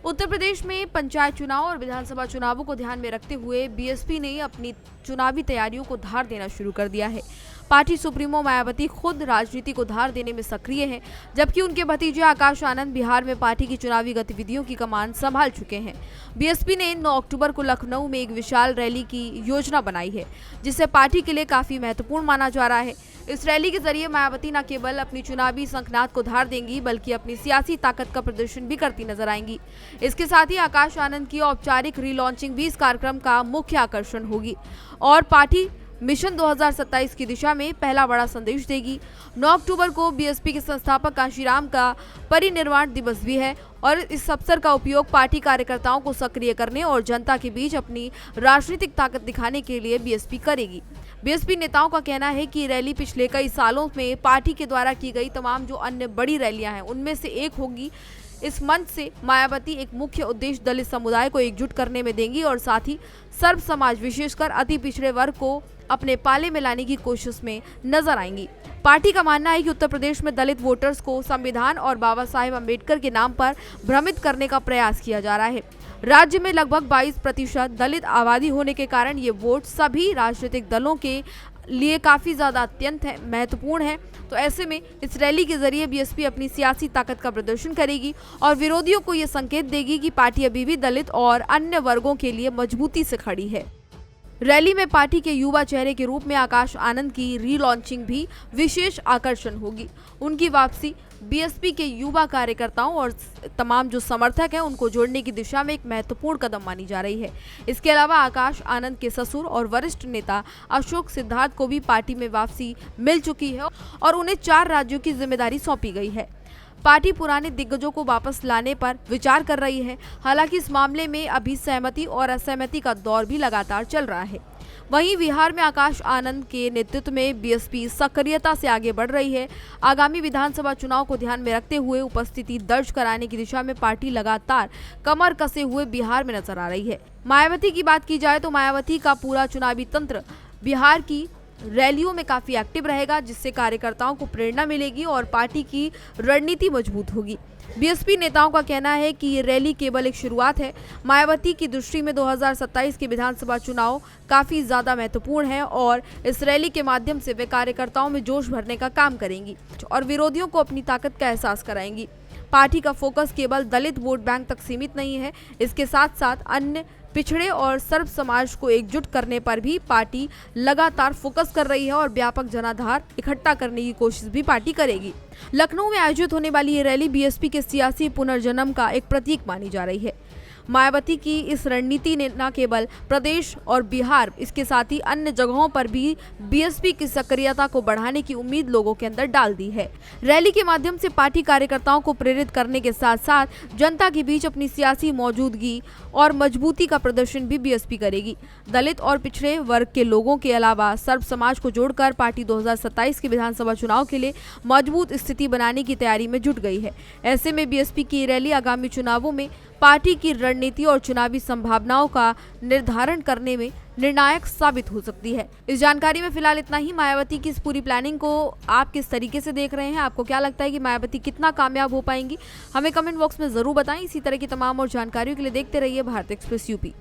उत्तर प्रदेश में पंचायत चुनाव और विधानसभा चुनावों को ध्यान में रखते हुए बीएसपी ने अपनी चुनावी तैयारियों को धार देना शुरू कर दिया है। पार्टी सुप्रीमो मायावती खुद राजनीति को धार देने में सक्रिय हैं, जबकि उनके भतीजे आकाश आनंद बिहार में पार्टी की चुनावी गतिविधियों की कमान संभाल चुके हैं। बीएसपी ने 9 अक्टूबर को लखनऊ में एक विशाल रैली की योजना बनाई है, जिसे पार्टी के लिए काफी महत्वपूर्ण माना जा रहा है। इस रैली के जरिए मायावती न केवल अपनी चुनावी शंखनाद को धार देंगी, बल्कि अपनी सियासी ताकत का प्रदर्शन भी करती नजर आएंगी। इसके साथ ही आकाश आनंद की औपचारिक रीलॉन्चिंग भी इस कार्यक्रम का मुख्य आकर्षण होगी और पार्टी मिशन 2027 की दिशा में पहला बड़ा संदेश देगी। 9 अक्टूबर को बीएसपी के संस्थापक कांशीराम का परिनिर्वाण दिवस भी है और इस अवसर का उपयोग पार्टी कार्यकर्ताओं को सक्रिय करने और जनता के बीच अपनी राजनीतिक ताकत दिखाने के लिए बीएसपी करेगी। बीएसपी नेताओं का कहना है कि रैली पिछले कई सालों में पार्टी के द्वारा की गई तमाम जो अन्य बड़ी रैलियां हैं उनमें से एक होगी। इस मंच से मायावती एक मुख्य उद्देश्य दलित समुदाय को एकजुट करने में देंगी और साथ ही सर्व समाज विशेषकर अति पिछड़े वर्ग को अपने पाले में लाने की कोशिश में नजर आएंगी। पार्टी का मानना है कि उत्तर प्रदेश में दलित वोटर्स को संविधान और बाबा साहेब अम्बेडकर के नाम पर भ्रमित करने का प्रयास किया जा रहा है। राज्य में लगभग 22% दलित आबादी होने के कारण ये वोट सभी राजनीतिक दलों के लिए काफी ज्यादा अत्यंत महत्वपूर्ण है। तो ऐसे में इस रैली के जरिए बीएसपी अपनी सियासी ताकत का प्रदर्शन करेगी और विरोधियों को ये संकेत देगी कि पार्टी अभी भी दलित और अन्य वर्गों के लिए मजबूती से खड़ी है। रैली में पार्टी के युवा चेहरे के रूप में आकाश आनंद की रीलॉन्चिंग भी विशेष आकर्षण होगी। उनकी वापसी बीएसपी के युवा कार्यकर्ताओं और तमाम जो समर्थक हैं उनको जोड़ने की दिशा में एक महत्वपूर्ण कदम मानी जा रही है। इसके अलावा आकाश आनंद के ससुर और वरिष्ठ नेता अशोक सिद्धार्थ को भी पार्टी में वापसी मिल चुकी है और उन्हें 4 राज्यों की जिम्मेदारी सौंपी गई है। पार्टी पुराने दिग्गजों को वापस लाने पर विचार कर रही है। हालांकि इस मामले में अभी सहमति और असहमति का दौर भी लगातार चल रहा है। वहीं बिहार में आकाश आनंद के नेतृत्व में बीएसपी सक्रियता से आगे बढ़ रही है। आगामी विधानसभा चुनाव को ध्यान में रखते हुए उपस्थिति दर्ज कराने की दिशा में पार्टी लगातार कमर कसे हुए बिहार में नजर आ रही है। मायावती की बात की जाए तो मायावती का पूरा चुनावी तंत्र बिहार की रैलियों में काफी एक्टिव रहेगा, जिससे कार्यकर्ताओं को प्रेरणा मिलेगी और पार्टी की रणनीति मजबूत होगी। बीएसपी नेताओं का कहना है कि ये रैली केवल एक शुरुआत है। मायावती की दृष्टि में 2027 के विधानसभा चुनाव काफी ज्यादा महत्वपूर्ण है और इस रैली के माध्यम से वे कार्यकर्ताओं में जोश भरने का काम करेंगी और विरोधियों को अपनी ताकत का एहसास कराएंगी। पार्टी का फोकस केवल दलित वोट बैंक तक सीमित नहीं है, इसके साथ साथ अन्य पिछड़े और सर्व समाज को एकजुट करने पर भी पार्टी लगातार फोकस कर रही है और व्यापक जनाधार इकट्ठा करने की कोशिश भी पार्टी करेगी। लखनऊ में आयोजित होने वाली ये रैली बीएसपी के सियासी पुनर्जन्म का एक प्रतीक मानी जा रही है। मायावती की इस रणनीति ने न केवल प्रदेश और बिहार, इसके साथ ही अन्य जगहों पर भी बीएसपी की सक्रियता को बढ़ाने की उम्मीद लोगों के अंदर डाल दी है। रैली के माध्यम से पार्टी कार्यकर्ताओं को प्रेरित करने के साथ साथ जनता के बीच अपनी सियासी मौजूदगी और मजबूती का प्रदर्शन भी बीएसपी करेगी। दलित और पिछड़े वर्ग के लोगों के अलावा सर्व समाज को जोड़कर पार्टी 2027 के विधानसभा चुनाव के लिए मजबूत स्थिति बनाने की तैयारी में जुट गई है। ऐसे में बीएसपी की रैली आगामी चुनावों में पार्टी की रणनीति और चुनावी संभावनाओं का निर्धारण करने में निर्णायक साबित हो सकती है। इस जानकारी में फिलहाल इतना ही। मायावती की इस पूरी प्लानिंग को आप किस तरीके से देख रहे हैं? आपको क्या लगता है कि मायावती कितना कामयाब हो पाएंगी? हमें कमेंट बॉक्स में जरूर बताएं। इसी तरह की तमाम और जानकारियों के लिए देखते रहिए भारत एक्सप्रेस यूपी।